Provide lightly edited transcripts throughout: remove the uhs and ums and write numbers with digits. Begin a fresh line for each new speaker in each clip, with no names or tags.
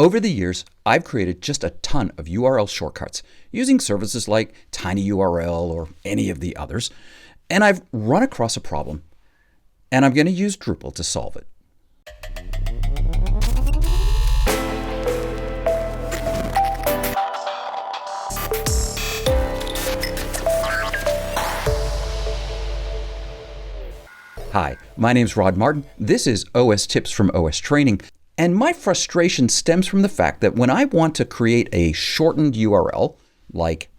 Over the years, I've created just a ton of URL shortcuts using services like tinyURL or any of the others, and I've run across a problem, and I'm going to use Drupal to solve it. Hi, my name's Rod Martin. This is OS Tips from OS Training. And my frustration stems from the fact that when I want to create a shortened URL, like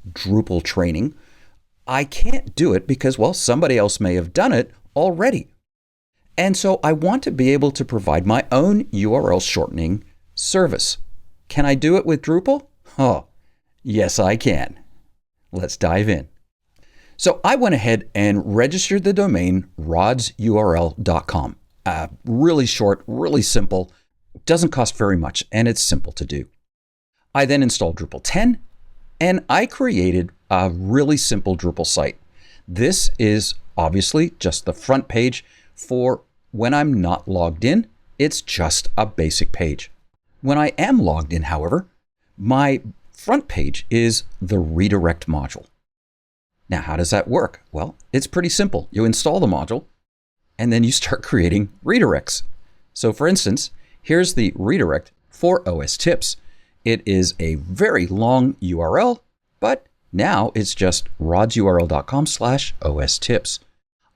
Drupal training, I can't do it because, well, somebody else may have done it already. And so I want to be able to provide my own URL shortening service. Can I do it with Drupal? Oh, yes, I can. Let's dive in. So I went ahead and registered the domain rodsurl.com. Really short, really simple, doesn't cost very much, and it's simple to do. I then installed Drupal 10, and I created a really simple Drupal site. This is obviously just the front page for when I'm not logged in. It's just a basic page. When I am logged in, however, my front page is the redirect module. Now, how does that work? Well, it's pretty simple. You install the module, and then you start creating redirects. So for instance, here's the redirect for OS Tips. It is a very long URL, but now it's just rodsurl.com/OS Tips.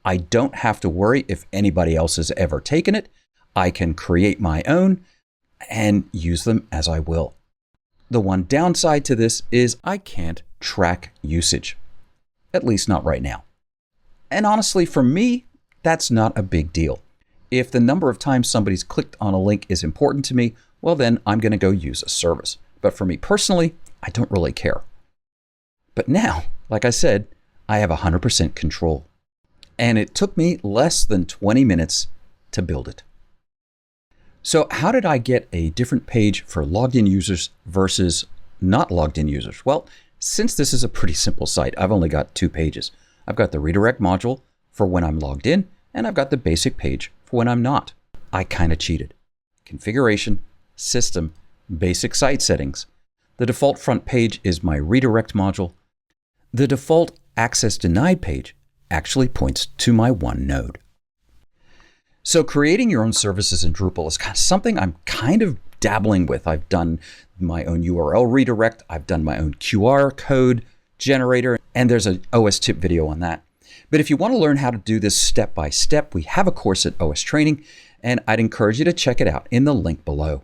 I don't have to worry if anybody else has ever taken it. I can create my own and use them as I will. The one downside to this is I can't track usage, at least not right now. And honestly, for me, that's not a big deal. If the number of times somebody's clicked on a link is important to me, well, then I'm going to go use a service. But for me personally, I don't really care. But now, like I said, I have 100% control. And it took me less than 20 minutes to build it. So how did I get a different page for logged in users versus not logged in users? Well, since this is a pretty simple site, I've only got 2 pages. I've got the redirect module for when I'm logged in, and I've got the basic page for when I'm not. I kind of cheated. Configuration, system, basic site settings. The default front page is my redirect module. The default access denied page actually points to my one node. So creating your own services in Drupal is something I'm kind of dabbling with. I've done my own URL redirect. I've done my own QR code generator, and there's an OS tip video on that. But if you want to learn how to do this step by step, we have a course at OS Training, and I'd encourage you to check it out in the link below.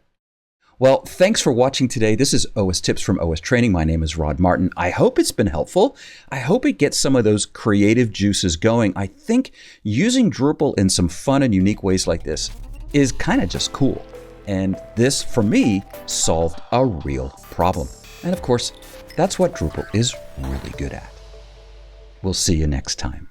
Well, thanks for watching today. This is OS Tips from OS Training. My name is Rod Martin. I hope it's been helpful. I hope it gets some of those creative juices going. I think using Drupal in some fun and unique ways like this is kind of just cool. And this, for me, solved a real problem. And of course, that's what Drupal is really good at. We'll see you next time.